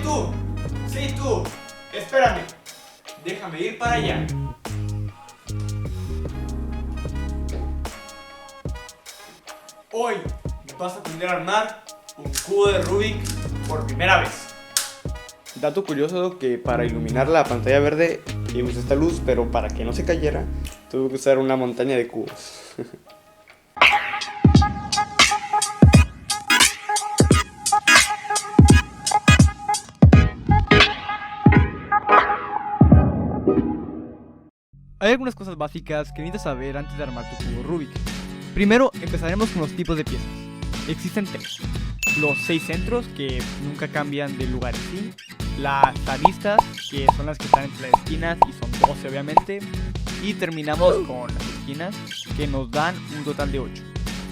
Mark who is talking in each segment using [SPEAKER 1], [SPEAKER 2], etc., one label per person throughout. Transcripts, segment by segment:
[SPEAKER 1] tú! ¡Sí, tú! Espérame. Déjame ir para allá. Hoy vas a aprender a armar un cubo de Rubik por primera vez.
[SPEAKER 2] Dato curioso que para iluminar la pantalla verde usé esta luz, pero para que no se cayera tuve que usar una montaña de cubos.
[SPEAKER 3] Hay algunas cosas básicas que necesitas saber antes de armar tu cubo Rubik. Primero, empezaremos con los tipos de piezas. Existen tres. Los 6 centros, que nunca cambian de lugar en sí. Las aristas, que son las que están entre las esquinas y son 12 obviamente. Y terminamos con las esquinas, que nos dan un total de 8.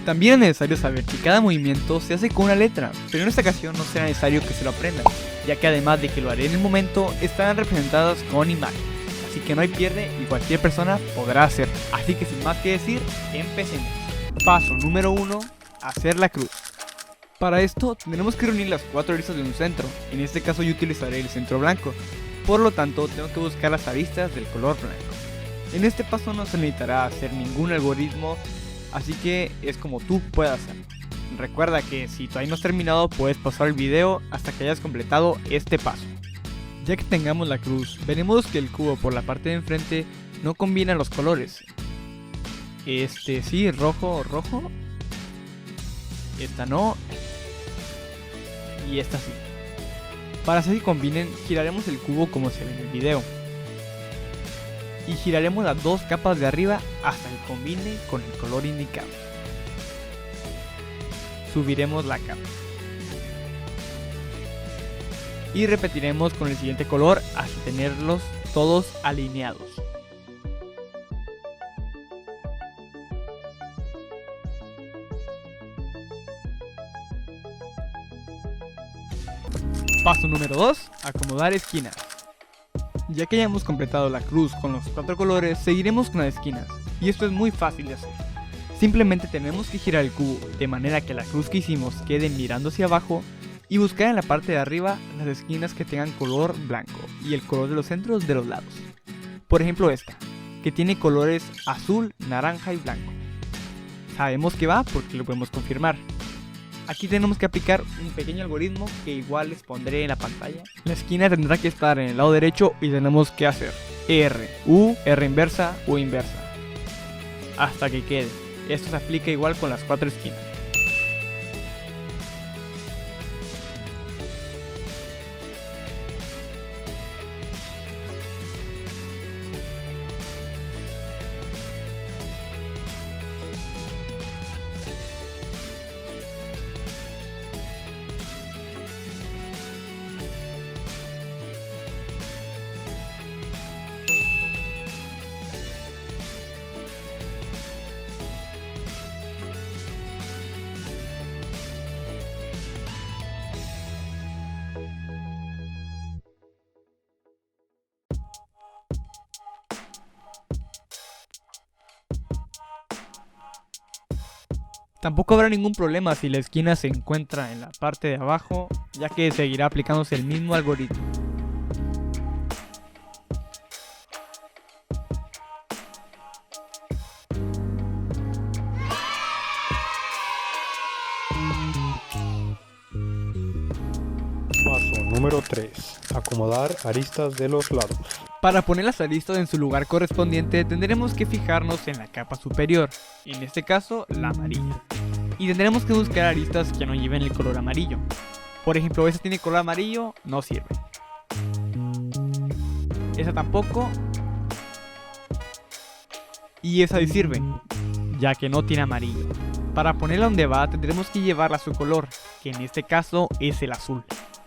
[SPEAKER 3] También es necesario saber que cada movimiento se hace con una letra, pero en esta ocasión no será necesario que se lo aprendan, ya que además de que lo haré en el momento, estarán representadas con imágenes. Así que no hay pierde y cualquier persona podrá hacerlo. Así que sin más que decir, empecemos. Paso número 1, hacer la cruz. Para esto tendremos que reunir las 4 aristas de un centro. En este caso yo utilizaré el centro blanco. Por lo tanto tengo que buscar las aristas del color blanco. En este paso no se necesitará hacer ningún algoritmo, así que es como tú puedas hacerlo. Recuerda que si todavía no has terminado puedes pausar el video hasta que hayas completado este paso. Ya que tengamos la cruz, veremos que el cubo por la parte de enfrente no combina los colores. Sí, rojo. Esta no. Y esta sí. Para hacer que combinen, giraremos el cubo como se ve en el video. Y giraremos las 2 capas de arriba hasta que combine con el color indicado. Subiremos la capa. Y repetiremos con el siguiente color hasta tenerlos todos alineados. Paso número 2, acomodar esquinas. Ya que ya hemos completado la cruz con los 4 colores, seguiremos con las esquinas. Y esto es muy fácil de hacer. Simplemente tenemos que girar el cubo de manera que la cruz que hicimos quede mirando hacia abajo y buscar en la parte de arriba las esquinas que tengan color blanco y el color de los centros de los lados. Por ejemplo esta, que tiene colores azul, naranja y blanco. Sabemos que va porque lo podemos confirmar. Aquí tenemos que aplicar un pequeño algoritmo que igual les pondré en la pantalla. La esquina tendrá que estar en el lado derecho y tenemos que hacer R, U, R inversa, U inversa, hasta que quede. Esto se aplica igual con las 4 esquinas. Tampoco habrá ningún problema si la esquina se encuentra en la parte de abajo, ya que seguirá aplicándose el mismo algoritmo.
[SPEAKER 4] Paso número 3. Acomodar aristas de los lados.
[SPEAKER 3] Para poner las aristas en su lugar correspondiente tendremos que fijarnos en la capa superior, en este caso la amarilla. Y tendremos que buscar aristas que no lleven el color amarillo. Por ejemplo, esta tiene color amarillo, no sirve. Esa tampoco. Y esa sí sirve, ya que no tiene amarillo. Para ponerla donde va tendremos que llevarla a su color, que en este caso es el azul.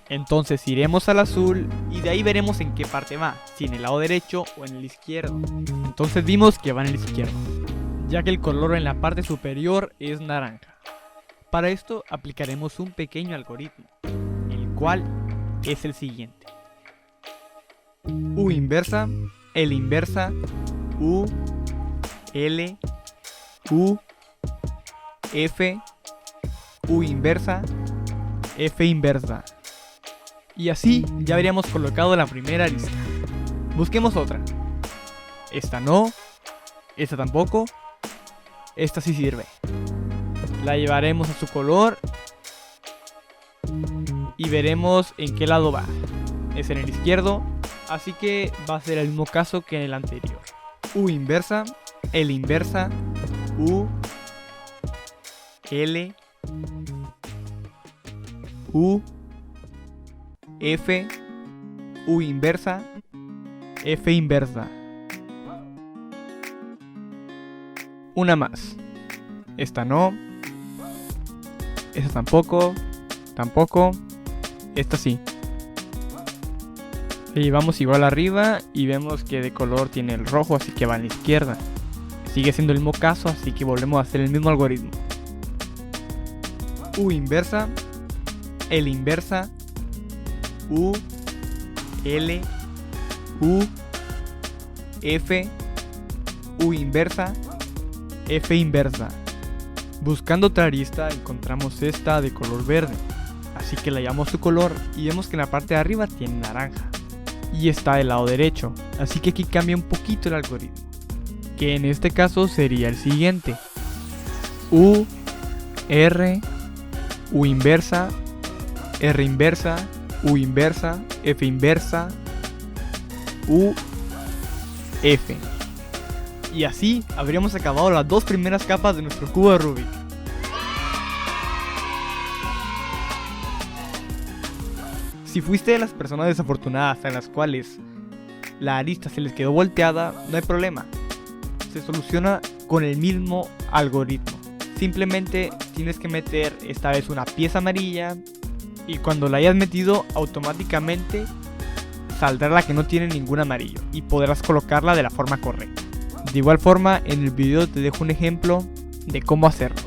[SPEAKER 3] Entonces iremos al azul y de ahí veremos en qué parte va, si en el lado derecho o en el izquierdo. Entonces vimos que va en el izquierdo, ya que el color en la parte superior es naranja. Para esto aplicaremos un pequeño algoritmo, el cual es el siguiente: U inversa, L inversa, U, L, U, F, U inversa, F inversa. Y así ya habríamos colocado la primera arista. Busquemos otra. Esta no, esta tampoco, esta sí sirve. La llevaremos a su color y veremos en qué lado va. Es en el izquierdo, así que va a ser el mismo caso que en el anterior. U inversa, L inversa, U, L, U, F, U inversa, F inversa. Una más. Esta no. Esta tampoco. Tampoco. Esta sí. Y vamos igual arriba y vemos que de color tiene el rojo, así que va a la izquierda. Sigue siendo el mismo caso, así que volvemos a hacer el mismo algoritmo. U inversa, L inversa, U, L, U, F, U inversa, F inversa. Buscando otra arista encontramos esta de color verde, así que la llamamos su color y vemos que en la parte de arriba tiene naranja. Y está del lado derecho, así que aquí cambia un poquito el algoritmo, que en este caso sería el siguiente: U, R, U inversa, R inversa, U inversa, F inversa, U, F. Y así habríamos acabado las dos primeras capas de nuestro cubo de Rubik. Si fuiste de las personas desafortunadas a las cuales la arista se les quedó volteada, no hay problema. Se soluciona con el mismo algoritmo. Simplemente tienes que meter esta vez una pieza amarilla y cuando la hayas metido automáticamente saldrá la que no tiene ningún amarillo y podrás colocarla de la forma correcta. De igual forma, en el video te dejo un ejemplo de cómo hacerlo.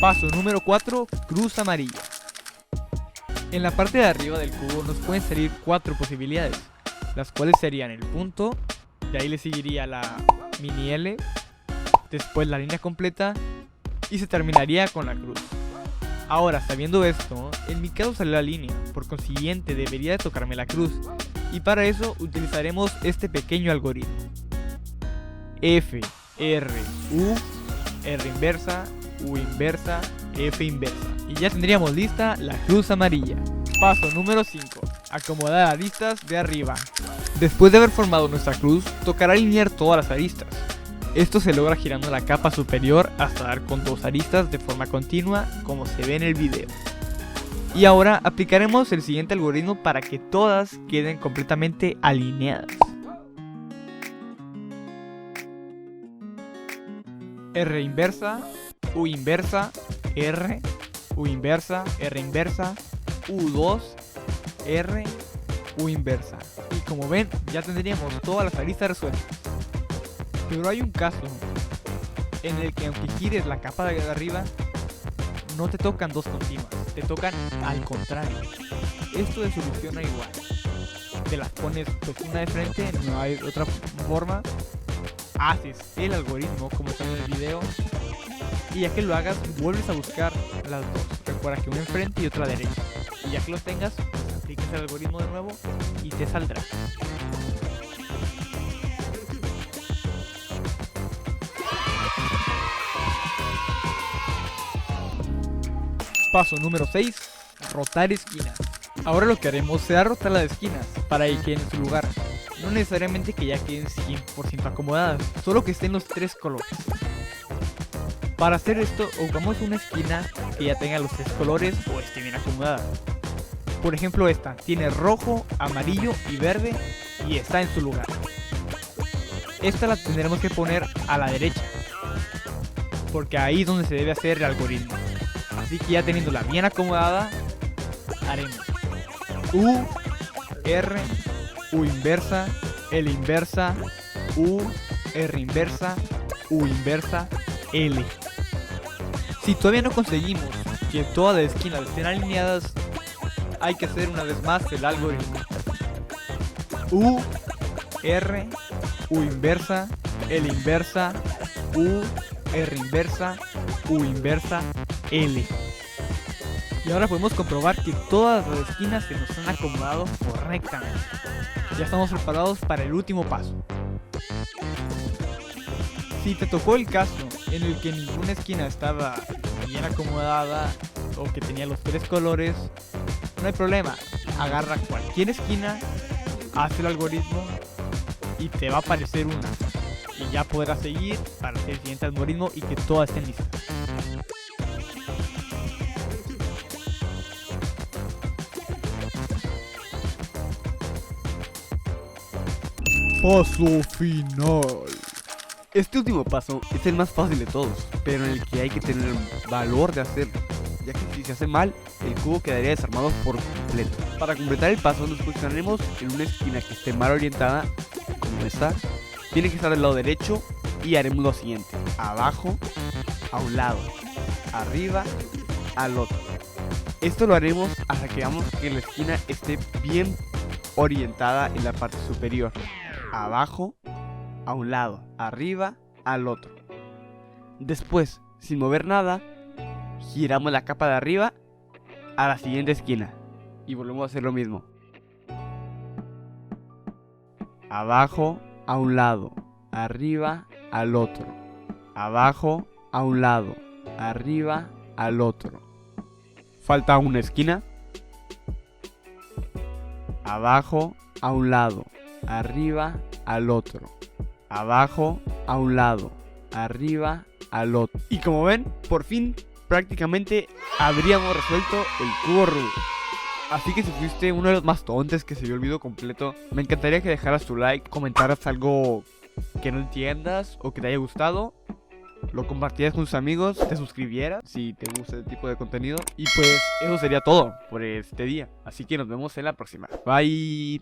[SPEAKER 3] Paso número 4, cruz amarilla. En la parte de arriba del cubo nos pueden salir 4 posibilidades, las cuales serían el punto, de ahí le seguiría la mini L, después la línea completa y se terminaría con la cruz. Ahora, sabiendo esto, en mi caso salió la línea, por consiguiente debería de tocarme la cruz, y para eso utilizaremos este pequeño algoritmo: F, R, U, R inversa, U inversa, F inversa. Y ya tendríamos lista la cruz amarilla. Paso número 5. Acomodar aristas de arriba. Después de haber formado nuestra cruz, tocará alinear todas las aristas. Esto se logra girando la capa superior hasta dar con 2 aristas de forma continua, como se ve en el video. Y ahora aplicaremos el siguiente algoritmo para que todas queden completamente alineadas. R inversa, U inversa, R, U inversa, R inversa, U2, R, U inversa. Y como ven, ya tendríamos todas las aristas resueltas. Pero hay un caso en el que aunque gires la capa de arriba, no te tocan 2 continuas, te tocan al contrario. Esto se soluciona igual. Te las pones pues una de frente, no hay otra forma. Haces el algoritmo como está en el video. Y ya que lo hagas, vuelves a buscar las dos. Recuerda que una enfrente y otra a la derecha. Y ya que los tengas, pues aplicas el algoritmo de nuevo y te saldrá. Paso número 6. Rotar esquinas. Ahora lo que haremos será rotar las esquinas para que queden en su lugar. No necesariamente que ya queden 100% acomodadas, solo que estén los 3 colores. Para hacer esto, ocupamos una esquina que ya tenga los 3 colores o esté bien acomodada. Por ejemplo, esta tiene rojo, amarillo y verde y está en su lugar. Esta la tendremos que poner a la derecha, porque ahí es donde se debe hacer el algoritmo. Así que ya teniéndola bien acomodada, haremos U, R, U inversa, L inversa, U, R inversa, U inversa, L. Si todavía no conseguimos que todas las esquinas estén alineadas, hay que hacer una vez más el algoritmo. U, R, U inversa, L inversa, U, R inversa, U inversa, L. Y ahora podemos comprobar que todas las esquinas se nos han acomodado correctamente. Ya estamos preparados para el último paso. Si te tocó el caso en el que ninguna esquina estaba bien acomodada o que tenía los tres colores, no hay problema. Agarra cualquier esquina, haz el algoritmo y te va a aparecer una. Y ya podrás seguir para hacer el siguiente algoritmo y que todas estén listas. Paso final. Este último paso es el más fácil de todos, pero en el que hay que tener el valor de hacerlo, ya que si se hace mal, el cubo quedaría desarmado por completo. Para completar el paso nos posicionaremos en una esquina que esté mal orientada, como esta. Tiene que estar del lado derecho y haremos lo siguiente: abajo, a un lado, arriba, al otro. Esto lo haremos hasta que veamos que la esquina esté bien orientada en la parte superior. Abajo, a un lado, arriba, al otro. Después, sin mover nada, giramos la capa de arriba a la siguiente esquina y volvemos a hacer lo mismo. Abajo, a un lado, arriba, al otro. Abajo, a un lado, arriba, al otro. Falta una esquina. Abajo, a un lado, arriba, al otro. Abajo, a un lado, arriba, al otro. Y como ven, por fin, prácticamente habríamos resuelto el cubo Rubik. Así que si fuiste uno de los más tontos que se vio el video completo, me encantaría que dejaras tu like, comentaras algo que no entiendas o que te haya gustado, lo compartieras con tus amigos, te suscribieras si te gusta este tipo de contenido. Y pues eso sería todo por este día. Así que nos vemos en la próxima. Bye.